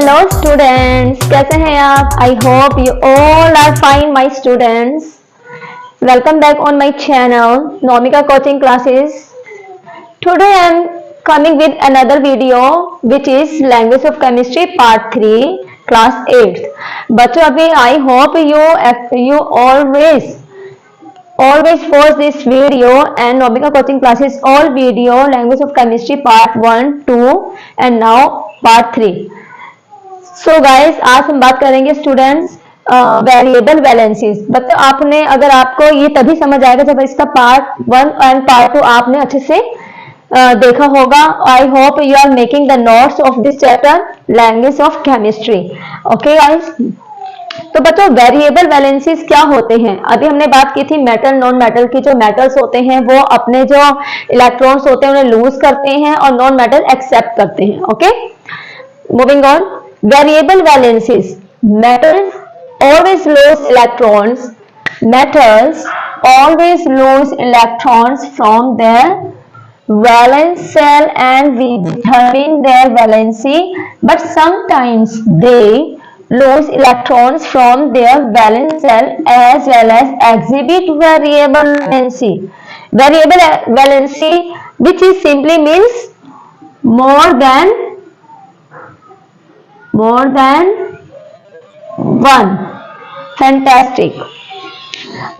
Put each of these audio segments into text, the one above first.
Hello students, कैसे हैं आप? I hope you all are fine my students. Welcome back on my channel Nomika coaching classes. Today I am coming with another video which is language of chemistry part 3 class 8th। बच्चों अभी I hope you always watch this video and Nomika coaching classes all video language of chemistry part 1 2 and now part 3। So guys, आज हम बात करेंगे students variable valencies. बच्चों आपने अगर आपको ये तभी समझ आएगा जब इसका पार्ट 1 एंड पार्ट 2 आपने अच्छे से देखा होगा। I hope you are making the notes of this chapter language of chemistry. Okay guys, तो बच्चों वेरिएबल वैलेंसीज क्या होते हैं? अभी हमने बात की थी मेटल नॉन मेटल की। जो मेटल्स होते हैं वो अपने जो इलेक्ट्रॉन्स होते हैं उन्हें लूज करते हैं और नॉन मेटल एक्सेप्ट करते हैं। Okay, moving on. Variable valencies, metals always lose electrons from their valence shell and we determine their valency, but sometimes they lose electrons from their valence shell as well as exhibit variable valency which is simply means more than one। Fantastic.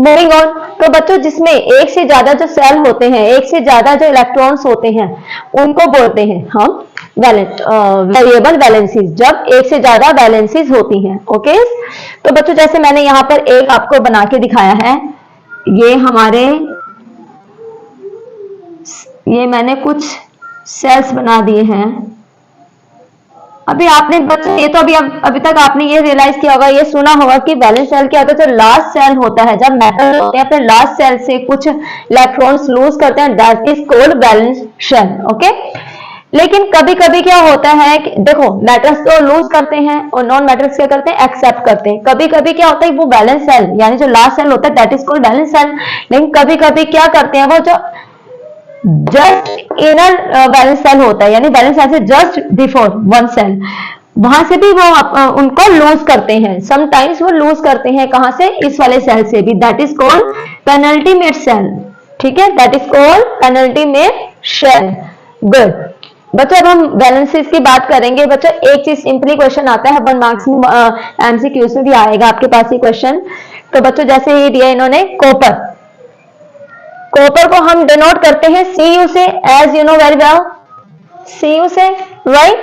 Moving on. तो बच्चों जिसमें एक से ज्यादा जो cell होते हैं, एक से ज्यादा जो इलेक्ट्रॉन्स होते हैं, उनको बोलते हैं हम वेरिएबल वैलेंसीज। जब एक से ज्यादा वैलेंसीज होती हैं। ओके, तो बच्चों जैसे मैंने यहाँ पर एक आपको बना के दिखाया है, ये मैंने कुछ सेल्स बना दिए हैं। अभी आपने बच्चों ये तो अभी तक आपने ये रियलाइज किया होगा, ये सुना होगा कि वैलेंस सेल क्या होता है। जो लास्ट सेल होता है, जब मेटल होते हैं अपने लास्ट सेल से कुछ इलेक्ट्रॉन्स लूज करते हैं, that is called valence shell. Okay, लेकिन कभी कभी क्या होता है कि देखो मेटल्स तो लूज करते हैं और नॉन मेटल्स क्या करते हैं, एक्सेप्ट करते हैं। कभी कभी क्या होता है वो वैलेंस सेल यानी जो लास्ट सेल होता है that is called valence shell. लेकिन कभी कभी क्या करते हैं वो जो जस्ट इनर वैलेंस सेल होता है यानी वैलेंस सेल से जस्ट बिफोर वन सेल, वहां से भी वो उनको लूज करते हैं। समटाइम्स वो लूज करते हैं कहां से, इस वाले सेल से भी, that is called penultimate shell. ठीक है, that is called penultimate shell. Good बच्चों, अब हम वैलेंसीज की बात करेंगे। बच्चों एक चीज सिंपली क्वेश्चन आता है 1 मार्क्स में, एमसीक्यूज में भी आएगा आपके पास ये क्वेश्चन। तो बच्चों जैसे ही दिया इन्होंने कॉपर को हम डिनोट करते हैं Cu से, as you know very well, Cu से, राइट।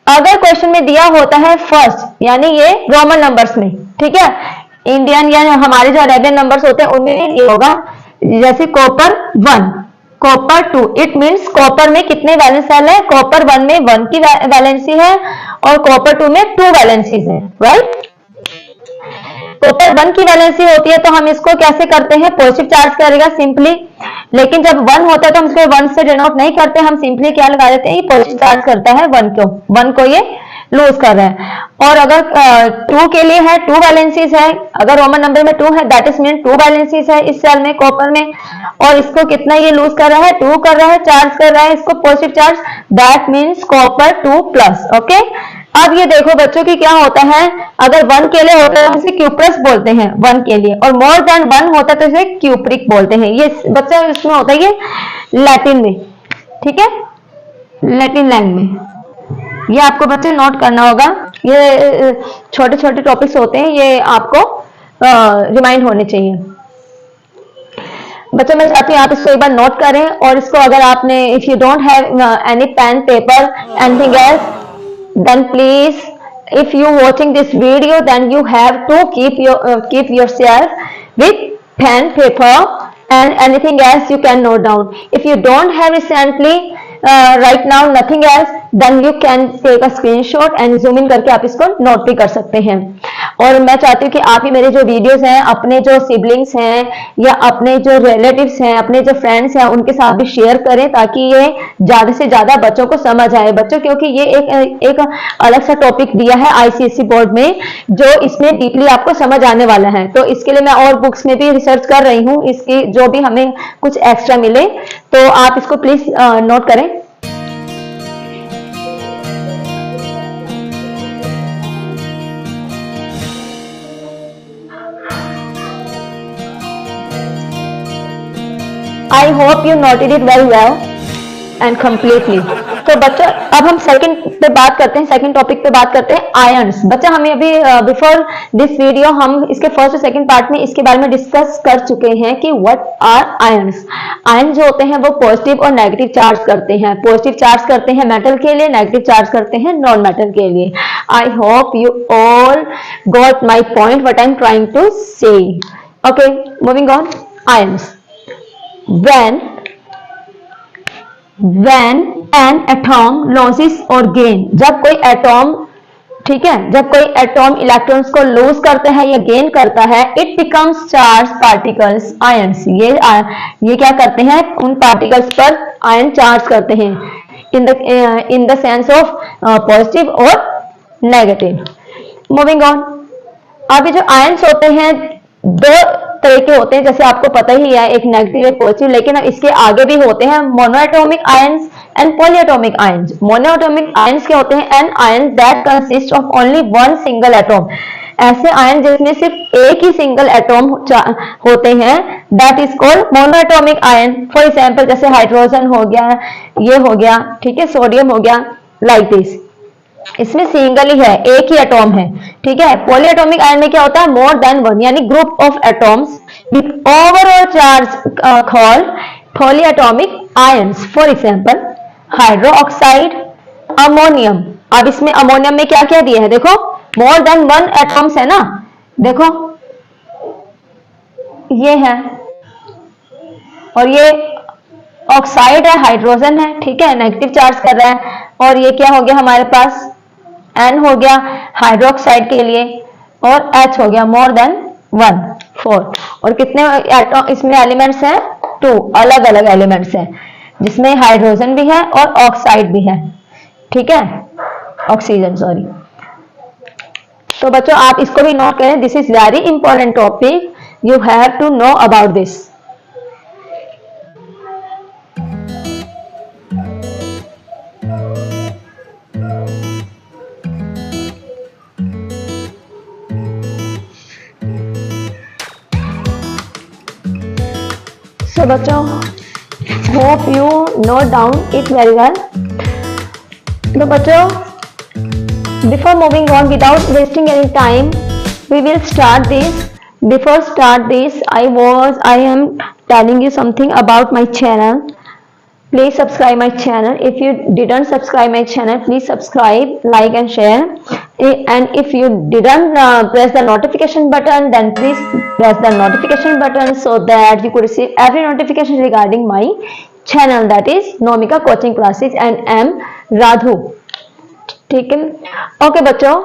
अगर क्वेश्चन में दिया होता है फर्स्ट यानी ये रोमन नंबर्स में, ठीक है, इंडियन या हमारे जो अरेबियन नंबर्स होते हैं उनमें ये होगा, जैसे copper 1, copper 2, it means copper में कितने वैलेंस सेल है, कॉपर 1 में 1 की वैलेंसी है और कॉपर 2 में 2 वैलेंसीज है, राइट। कॉपर 1 की वैलेंसी होती है तो हम इसको कैसे करते हैं, पॉजिटिव चार्ज करेगा सिंपली। लेकिन जब 1 होता है तो हम इसको 1 से डिनोट नहीं करते, हम सिंपली क्या लगा देते हैं, पॉजिटिव चार्ज करता है 1 को ये लूज कर रहा है। और अगर 2 के लिए है 2 वैलेंसीज है, अगर रोमन नंबर में 2 है दैट इज मीन 2 वैलेंसीज है इस सेल में कॉपर में, और इसको कितना ये लूज कर रहा है, 2 कर रहा है, चार्ज कर रहा है इसको positive charge, that means copper 2+। Okay, अब ये देखो बच्चों की क्या होता है, अगर 1 के लिए होता है तो इसे क्यूप्रस बोलते हैं 1 के लिए, और मोर देन 1 होता है तो इसे क्यूप्रिक बोलते हैं। ये बच्चा इसमें होता है ये लैटिन में, ठीक है, लैटिन लैंग्वेज में। ये आपको बच्चे नोट करना होगा, ये छोटे छोटे टॉपिक्स होते हैं, ये आपको रिमाइंड होने चाहिए। बच्चों मैं चाहती हूँ आप इसको एक बार नोट करें, और इसको अगर आपने if you don't have any pen paper anything else, then please if you watching this video then you have to keep yourself with pen, paper and anything else you can note down. If you don't have recently right now nothing else then you can take a screenshot and zoom in करके आप इसको note भी कर सकते हैं। और मैं चाहती हूँ कि आप ही मेरे जो वीडियोस हैं अपने जो सिबलिंग्स हैं या अपने जो रिलेटिव्स हैं, अपने जो फ्रेंड्स हैं उनके साथ भी शेयर करें ताकि ये ज्यादा से ज्यादा बच्चों को समझ आए। बच्चों क्योंकि ये एक अलग सा टॉपिक दिया है आईसीएसई बोर्ड में जो इसमें डीपली आपको समझ आने वाला है, तो इसके लिए मैं और बुक्स में भी रिसर्च कर रही हूँ, इसकी जो भी हमें कुछ एक्स्ट्रा मिले तो आप इसको प्लीज नोट करें। आई hope you noted it very well and completely. तो बच्चा अब हम सेकंड पे बात करते हैं, सेकंड टॉपिक पे बात करते हैं आयन्स। बच्चा हमें अभी बिफोर दिस वीडियो हम इसके फर्स्ट और सेकंड पार्ट में इसके बारे में डिस्कस कर चुके हैं कि व्हाट आर आयन्स। आयन जो होते हैं वो पॉजिटिव और नेगेटिव चार्ज करते हैं। पॉजिटिव चार्ज करते हैं मेटल के लिए, नेगेटिव चार्ज करते हैं नॉन मेटल के लिए। I hope you all got my point what I am trying to say. Okay, moving on. Ions, when an atom loses or gain, जब कोई एटॉम, ठीक है, जब कोई एटॉम इलेक्ट्रॉन्स को लूज करता है या गेन करता है, it becomes charge particles ions. ये क्या करते हैं, उन पार्टिकल्स पर आयन चार्ज करते हैं in the sense of positive और नेगेटिव। Moving on. अभी जो आयंस होते हैं दो तरह के होते हैं, जैसे आपको पता ही है, एक नेगेटिव एक पॉजिटिव, लेकिन इसके आगे भी होते हैं monoatomic ions and polyatomic ions. Monoatomic ions क्या होते हैं, an ion that consist of only one single atom. ऐसे आयन जिसमें सिर्फ एक ही सिंगल एटॉम होते हैं, that is called monoatomic ion. For example जैसे हाइड्रोजन हो गया, ये हो गया, ठीक है, सोडियम हो गया, लाइक दिस। इसमें सिंगल ही है, एक ही एटॉम है, ठीक है। पॉलीएटॉमिक आयन में क्या होता है, मोर देन वन, यानी group of atoms with overall charge called polyatomic ions. For example hydroxide, ammonium. अब इसमें अमोनियम में क्या क्या दिया है, देखो मोर देन वन एटॉम्स है ना, देखो ये है, और ये ऑक्साइड है, हाइड्रोजन है, ठीक है, नेगेटिव चार्ज कर रहा है। और ये क्या हो गया हमारे पास, N हो गया हाइड्रोक्साइड के लिए, और H हो गया मोर देन वन, 4। और कितने इसमें एलिमेंट्स हैं, 2 अलग अलग एलिमेंट्स हैं, जिसमें हाइड्रोजन भी है और ऑक्साइड भी है, ठीक है, ऑक्सीजन, सॉरी। तो बच्चों आप इसको भी नोट करें, this is very important topic, you have to know about this. So बच्चों, hope you note down it very well. तो बच्चों, before moving on without wasting any time, we will start this. Before start this, I am telling you something about my channel. Please subscribe my channel. If you didn't subscribe my channel, please subscribe, like and share. And if you didn't press the notification button, then please press the notification button so that you could receive every notification regarding my channel, that is Nomika Coaching Classes and M Radhu. ठीक है, okay बच्चों।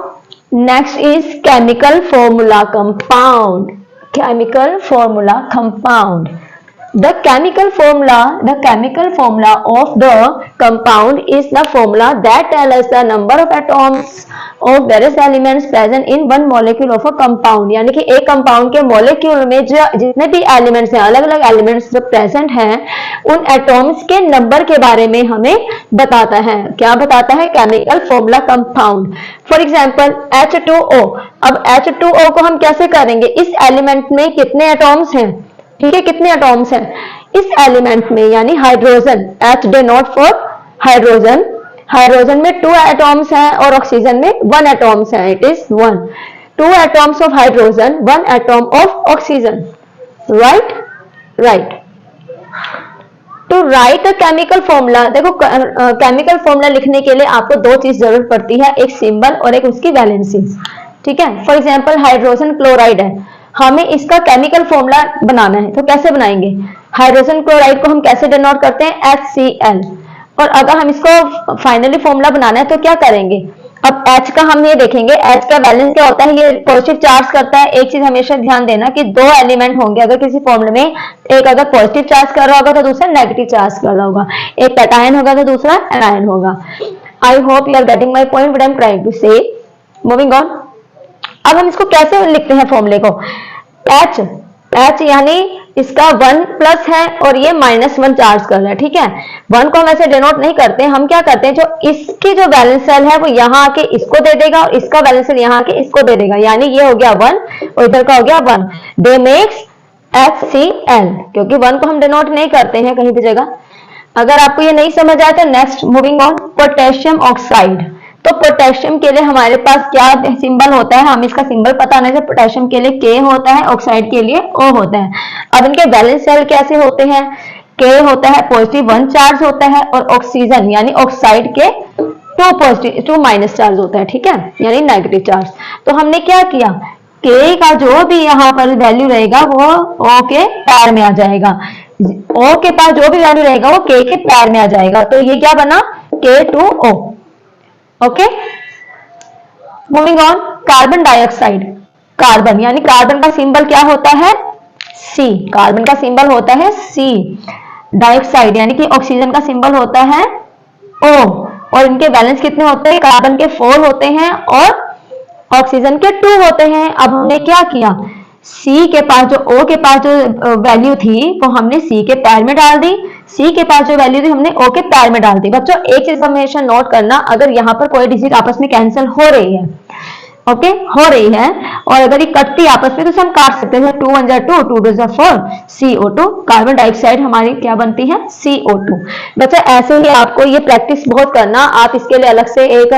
Next is chemical formula compound. Chemical formula compound. The chemical formula of the compound is the formula that tells us the number of atoms of various elements present in one molecule of a compound। यानी कि एक compound के molecule में जो जितने भी elements हैं, अलग अलग एलिमेंट्स जो प्रेजेंट हैं, उन एटॉम्स के नंबर के बारे में हमें बताता है। क्या बताता है, chemical formula compound. For example H2O। अब H2O को हम कैसे करेंगे, इस एलिमेंट में कितने एटॉम्स हैं, ठीक है, कितने एटॉम्स हैं इस एलिमेंट में, यानी hydrogen, H denote for hydrogen. Hydrogen में 2 एटॉम्स हैं और ऑक्सीजन में 1 एटॉम्स है, it is 1। 2 atoms of hydrogen, 1 atom of oxygen, right. To write a chemical formula, देखो केमिकल फॉर्मूला लिखने के लिए आपको 2 चीज जरूरत पड़ती है, एक सिंबल और एक उसकी वैलेंसी, ठीक है। फॉर एग्जाम्पल हाइड्रोजन क्लोराइड है, हमें इसका केमिकल फॉर्मूला बनाना है, तो कैसे बनाएंगे, हाइड्रोजन क्लोराइड को हम कैसे डिनोट करते हैं, HCl। और अगर हम इसको फाइनली फॉर्मूला बनाना है तो क्या करेंगे, अब H का हम ये देखेंगे, H का बैलेंस क्या होता है, ये पॉजिटिव चार्ज करता है। एक चीज हमेशा ध्यान देना कि 2 एलिमेंट होंगे अगर किसी फॉर्मूले में, एक अगर पॉजिटिव चार्ज कर रहा होगा तो दूसरा नेगेटिव चार्ज कर रहा होगा, एक कैटायन होगा तो दूसरा एनायन होगा। I hope you are getting my point what I am trying to say. Moving on. अब हम इसको कैसे लिखते हैं फॉर्मूले को, H यानी इसका 1 प्लस है और ये -1 चार्ज कर रहा है, ठीक है। 1 को हम ऐसे डिनोट नहीं करते, हम क्या करते हैं, जो इसकी जो बैलेंस सेल है वो यहाँ आके इसको दे देगा और इसका बैलेंस सेल यहाँ आके इसको दे देगा, यानी ये हो गया 1 और इधर का हो गया 1। दे मेक्स HCl, क्योंकि 1 को हम डिनोट नहीं करते हैं कहीं भी जगह। अगर आपको ये नहीं समझ आया तो next moving on, potassium oxide. तो पोटेशियम के लिए हमारे पास क्या सिंबल होता है, हमें इसका सिंबल पता होना चाहिए। पोटेशियम के लिए K होता है, ऑक्साइड के लिए O होता है। अब इनके वैलेंस शेल कैसे होते हैं, K होता है पॉजिटिव 1 चार्ज होता है, और ऑक्सीजन यानी ऑक्साइड के 2 पॉजिटिव 2 माइनस चार्ज होता है, ठीक है, यानी नेगेटिव चार्ज। तो हमने क्या किया, K का जो भी यहाँ पर वैल्यू रहेगा वो O के पैर में आ जाएगा, O के पास जो भी वैल्यू रहेगा वो K के पैर में आ जाएगा। तो ये क्या बना, K2O। Okay, moving on, carbon dioxide. Carbon यानी कार्बन का सिंबल क्या होता है, C। कार्बन का सिंबल होता है C। डाइऑक्साइड यानी कि ऑक्सीजन का सिंबल होता है O। और इनके बैलेंस कितने होते हैं, कार्बन के 4 होते हैं और ऑक्सीजन के 2 होते हैं। अब हमने क्या किया, C के पास जो O के पास जो वैल्यू थी वो हमने C के पैर में डाल दी, C के पास जो वैल्यू थी हमने O के पैर में डाल दी। बच्चों एक चीज हमेशा नोट करना, अगर यहाँ पर कोई डिजिट आपस में कैंसिल हो रही है, ओके, हो रही है, और अगर ये कटती आपस में तो हम काट सकते हैं, 2 1 2 2 2 4 CO2। कार्बन डाइऑक्साइड हमारी क्या बनती है, CO2। बच्चा ऐसे ही आपको ये प्रैक्टिस बहुत करना, आप इसके लिए अलग से एक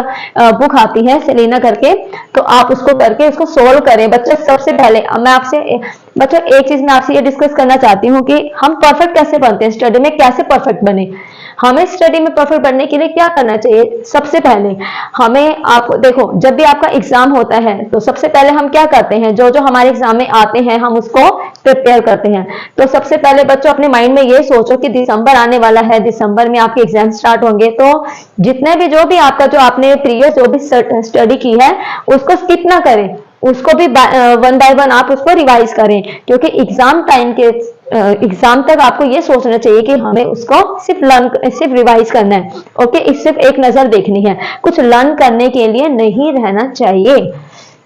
बुक आती है सेलिना करके, तो आप उसको करके इसको सोल्व करें। बच्चा सबसे पहले मैं आपसे बच्चों एक चीज मैं आपसे ये डिस्कस करना चाहती हूँ कि हम परफेक्ट कैसे बनते हैं, स्टडी में कैसे परफेक्ट बने। हमें स्टडी में परफेक्ट बनने के लिए क्या करना चाहिए, सबसे पहले हमें, आप देखो जब भी आपका एग्जाम होता है तो सबसे पहले हम क्या करते हैं, जो जो हमारे एग्जाम में आते हैं हम उसको प्रिपेयर करते हैं। तो सबसे पहले बच्चों अपने माइंड में ये सोचो कि दिसंबर आने वाला है, दिसंबर में आपके एग्जाम स्टार्ट होंगे, तो जितने भी जो भी आपका जो आपने प्रीवियस जो भी स्टडी की है उसको स्किप ना करें, उसको भी 1 बाय 1 आप उसको रिवाइज करें, क्योंकि एग्जाम टाइम के एग्जाम तक आपको ये सोचना चाहिए कि हमें उसको सिर्फ रिवाइज करना है, ओके, इस सिर्फ एक नजर देखनी है, कुछ लर्न करने के लिए नहीं रहना चाहिए।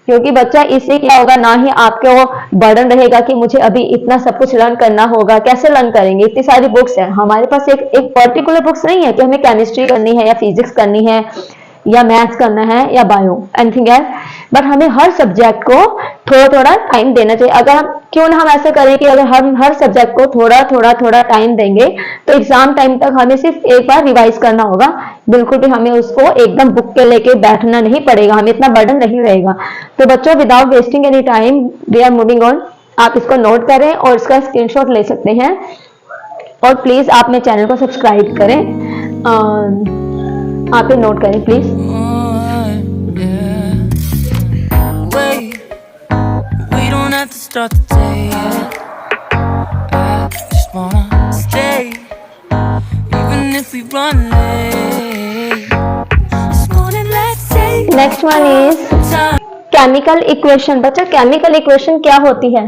क्योंकि बच्चा इससे क्या होगा, ना ही आपको बर्डन रहेगा कि मुझे अभी इतना सब कुछ लर्न करना होगा, कैसे लर्न करेंगे, इतनी सारी बुक्स है हमारे पास, एक पर्टिकुलर बुक्स नहीं है कि हमें केमिस्ट्री करनी है या फिजिक्स करनी है या मैथ्स करना है या बायो एनीथिंग एल्स, बट हमें हर सब्जेक्ट को थोड़ा थोड़ा टाइम देना चाहिए। अगर हम क्यों ना हम ऐसा करें कि अगर हम हर सब्जेक्ट को थोड़ा थोड़ा थोड़ा टाइम देंगे तो एग्जाम टाइम तक हमें सिर्फ एक बार रिवाइज करना होगा, बिल्कुल भी हमें उसको एकदम बुक के लेके बैठना नहीं पड़ेगा, हमें इतना बर्डन नहीं रहेगा। तो बच्चों without wasting any time we are moving on, आप इसको नोट करें और इसका स्क्रीनशॉट ले सकते हैं, और प्लीज आप मेरे चैनल को सब्सक्राइब करें, आप ये नोट करें please. To start the day, yeah. I just wanna stay, even if we run late. This morning, let's take next one is chemical equation. बच्चा केमिकल इक्वेशन क्या होती है,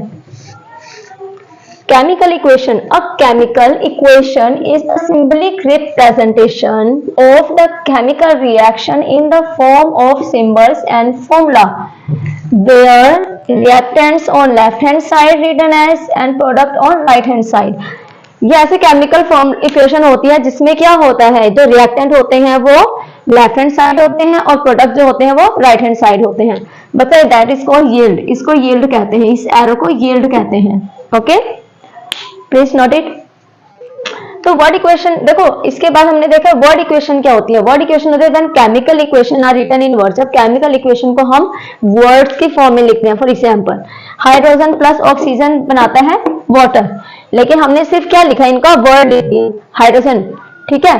chemical equation. A chemical equation is a symbolic representation of the chemical reaction in the form of symbols and formula, where reactants on left hand side written as and product on right hand side. ये ऐसे chemical form equation होती है जिसमें क्या होता है, जो reactant होते हैं वो लेफ्ट हैंड साइड होते हैं और प्रोडक्ट जो होते हैं वो राइट हैंड साइड होते हैं। बच्चा दैट इज कॉल्ड यील्ड, इसको यील्ड कहते हैं, इस एरो को यील्ड कहते हैं। Okay, please note it. तो वर्ड इक्वेशन देखो, इसके बाद हमने देखा वर्ड इक्वेशन क्या होती है। वर्ड इक्वेशन होती है when chemical equation are written in words. जब केमिकल इक्वेशन को हम वर्ड्स की फॉर्म में लिखते हैं, for example hydrogen plus oxygen बनाता है वाटर, लेकिन हमने सिर्फ क्या लिखा, इनका वर्ड लिख दिया हाइड्रोजन, ठीक है,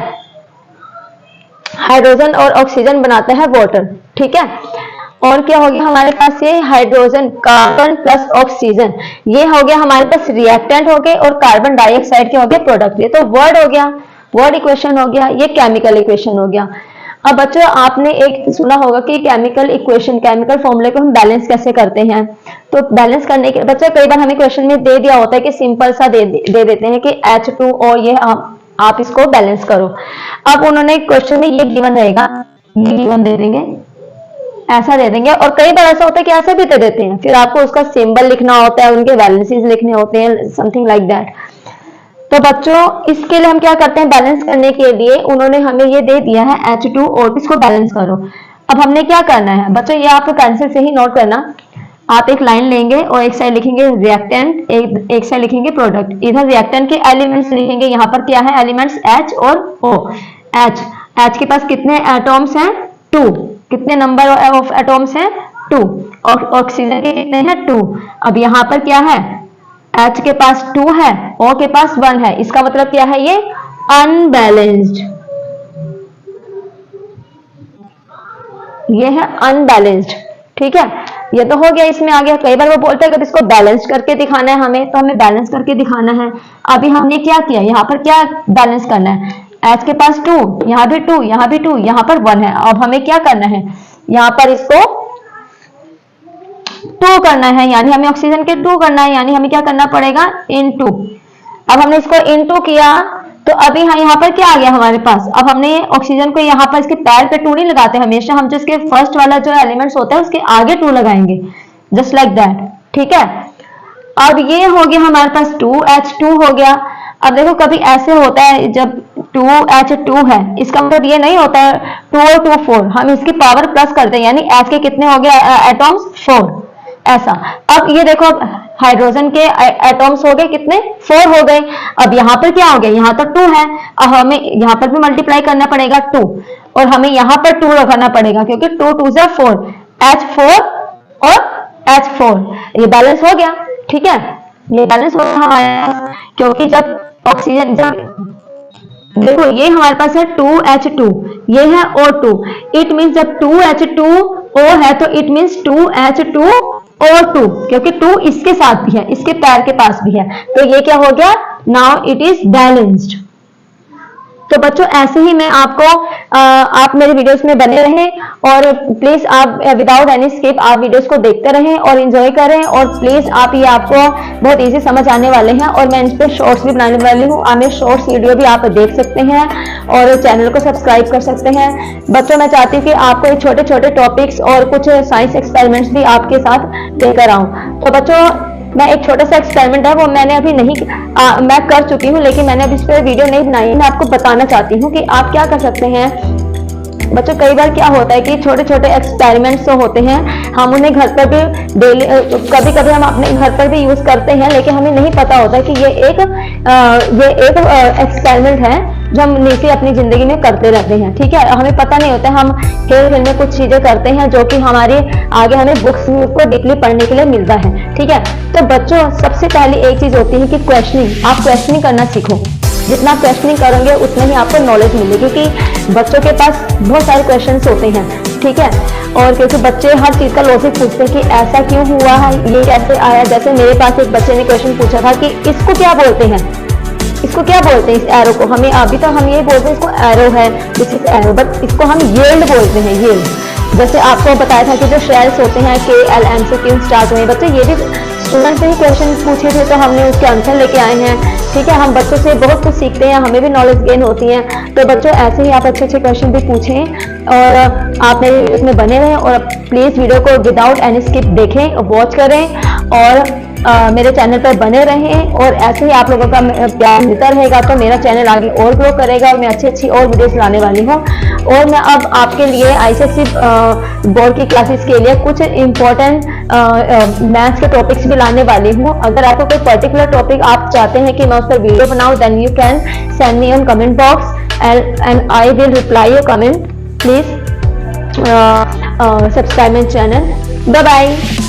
हाइड्रोजन और ऑक्सीजन बनाता है वाटर, ठीक है। और क्या हो गया हमारे पास, ये हाइड्रोजन कार्बन प्लस ऑक्सीजन, ये हो गया हमारे पास रिएक्टेंट हो गए, और कार्बन डाइऑक्साइड के हो गया प्रोडक्ट। ये तो वर्ड हो गया, वर्ड इक्वेशन हो गया, ये केमिकल इक्वेशन हो गया। अब बच्चों आपने एक सुना होगा कि केमिकल इक्वेशन, केमिकल फॉर्मूले को हम बैलेंस कैसे करते हैं। तो बैलेंस करने के बच्चों कई बार हमें क्वेश्चन में दे दिया होता है कि सिंपल सा दे देते हैं कि H2 और ये आप इसको बैलेंस करो। अब उन्होंने क्वेश्चन में ये गिवन रहेगा, ये गिवन दे देंगे, ऐसा दे देंगे, और कई बार ऐसा होता है कि ऐसे भी दे देते हैं, फिर आपको उसका सिंबल लिखना होता है, उनके वैलेंसीज लिखने होते हैं, समथिंग लाइक दैट। तो बच्चों इसके लिए हम क्या करते हैं, बैलेंस करने के लिए उन्होंने हमें ये दे दिया है H2 और इसको बैलेंस करो। अब हमने क्या करना है बच्चों, ये आप पेंसिल से ही नोट करना। आप एक लाइन लेंगे और एक साइड लिखेंगे रिएक्टेंट, एक साइड लिखेंगे प्रोडक्ट। इधर रिएक्टेंट के एलिमेंट्स लिखेंगे, यहाँ पर क्या है एलिमेंट्स H और O। H के पास कितने एटॉम्स हैं 2, कितने नंबर ऑफ एटॉम्स हैं 2, और ऑक्सीजन के कितने हैं 2। अब यहाँ पर क्या है H के पास 2 है, O के पास 1 है, इसका मतलब क्या है ये अनबैलेंस्ड, ये है अनबैलेंस्ड। ठीक है, ये तो हो गया, इसमें आ गया। कई बार वो बोलते हैं कि इसको बैलेंस करके दिखाना है हमें, तो हमें बैलेंस करके दिखाना है। अभी हमने क्या किया, यहाँ पर क्या बैलेंस करना है, H के पास 2, यहाँ भी 2, यहाँ भी 2, यहाँ पर 1 है। अब हमें क्या करना है, यहाँ पर इसको 2 करना है, यानी हमें ऑक्सीजन के 2 करना है, यानी हमें क्या करना पड़ेगा इनटू। अब हमने इसको इनटू किया तो अभी यहाँ पर क्या आ गया हमारे पास। अब हमने ऑक्सीजन को यहाँ पर इसके पैर पे 2 नहीं लगाते, हमेशा हम जो इसके फर्स्ट वाला जो एलिमेंट्स होता है उसके आगे 2 लगाएंगे, जस्ट लाइक दैट। ठीक है, अब ये हो गया हमारे पास 2H2 हो गया। अब देखो कभी ऐसे होता है जब 2H2 है, इसका मतलब ये नहीं होता है 2 और 2 4, हम इसकी पावर प्लस करते हैं, यानी H के कितने हो गए एटॉम्स 4, ऐसा। अब ये देखो हाइड्रोजन के एटॉम्स हो गए कितने 4 हो गए। अब यहाँ पर क्या हो गया, यहाँ तो 2 है, अब हमें यहाँ पर भी मल्टीप्लाई करना पड़ेगा 2, और हमें यहाँ पर 2 लगाना पड़ेगा क्योंकि 2 2 जा 4, H4 और H4, ये बैलेंस हो गया। ठीक है, ये बैलेंस हो गया हमारे, क्योंकि जब ऑक्सीजन देखो ये हमारे पास है 2H2, ये है O2, इट मीन्स जब 2H2O है तो इट मीन्स 2H2O2, क्योंकि 2 इसके साथ भी है, इसके पैर के पास भी है, तो ये क्या हो गया, नाउ इट इज बैलेंस्ड। तो बच्चों ऐसे ही मैं आपको आप मेरे वीडियोस में बने रहें और प्लीज आप विदाउट एनी स्किप आप वीडियोस को देखते रहें और एंजॉय करें, और प्लीज आप ये आपको बहुत इजी समझ आने वाले हैं। और मैं इन पर शॉर्ट्स भी बनाने वाली हूँ, आप मेरे शॉर्ट्स वीडियो भी आप देख सकते हैं और चैनल को सब्सक्राइब कर सकते हैं। बच्चों मैं चाहती हूँ कि आपको छोटे छोटे टॉपिक्स और कुछ साइंस एक्सपेरिमेंट्स भी आपके साथ लेकर आऊँ। तो बच्चों मैं एक छोटा सा एक्सपेरिमेंट है वो मैंने अभी नहीं मैं कर चुकी हूँ, लेकिन मैंने अभी इस पर वीडियो नहीं बनाई। मैं आपको बताना चाहती हूँ कि आप क्या कर सकते हैं। बच्चों कई बार क्या होता है कि छोटे छोटे एक्सपेरिमेंट्स तो होते हैं, हम उन्हें घर पर भी डेली कभी कभी हम अपने घर पर भी यूज करते हैं, लेकिन हमें नहीं पता होता कि ये एक एक्सपेरिमेंट है जो हम नीचे अपनी जिंदगी में करते रहते हैं। ठीक है, हमें पता नहीं होता, हम खेल खेल में कुछ चीजें करते हैं जो कि हमारे आगे हमें बुक्स में उसको डीपली पढ़ने के लिए मिलता है। ठीक है, तो बच्चों सबसे पहले एक चीज होती है कि क्वेश्चनिंग, आप क्वेश्चनिंग करना सीखो। जितना क्वेश्चनिंग करोगे उतना ही आपको नॉलेज मिलेगी, क्योंकि बच्चों के पास बहुत सारे क्वेश्चंस होते हैं। ठीक है, और क्योंकि बच्चे हर चीज का लॉजिक पूछते हैं कि ऐसा क्यों हुआ है, ये कैसे आया। जैसे मेरे पास एक बच्चे ने क्वेश्चन पूछा था कि इसको क्या बोलते हैं, इसको क्या बोलते हैं इस एरो को। हमें अभी तो हम ये बोलते हैं इसको एरो है, दिस इज एरो, बट इसको हम येल्ड बोलते हैं, येल्ड। जैसे आपको बताया था कि जो शेल्स होते हैं KLM से क्यों स्टार्ट हुए। बच्चे ये भी स्टूडेंट से ही क्वेश्चन पूछे थे तो हमने उसके आंसर लेके आए हैं। ठीक है, हम बच्चों से बहुत कुछ सीखते हैं, हमें भी नॉलेज गेन होती है। तो बच्चों ऐसे ही आप अच्छे अच्छे क्वेश्चन भी पूछें और आप मेरे इसमें बने रहें, और प्लीज वीडियो को विदाउट एनी स्किप देखें, वॉच करें और मेरे चैनल पर बने रहें। और ऐसे ही आप लोगों का प्यार मिलता रहेगा तो मेरा चैनल आगे और ग्रो करेगा और मैं अच्छी अच्छी और वीडियोस लाने वाली हूँ। और मैं अब आपके लिए ICSE बोर्ड की क्लासेस के लिए कुछ इम्पोर्टेंट मैथ्स के टॉपिक्स भी लाने वाली हूँ। अगर आपको कोई पर्टिकुलर टॉपिक आप चाहते हैं कि मैं उस पर वीडियो बनाऊँ, then you can send me on comment box and I will reply your comment. Please subscribe my channel. Bye bye.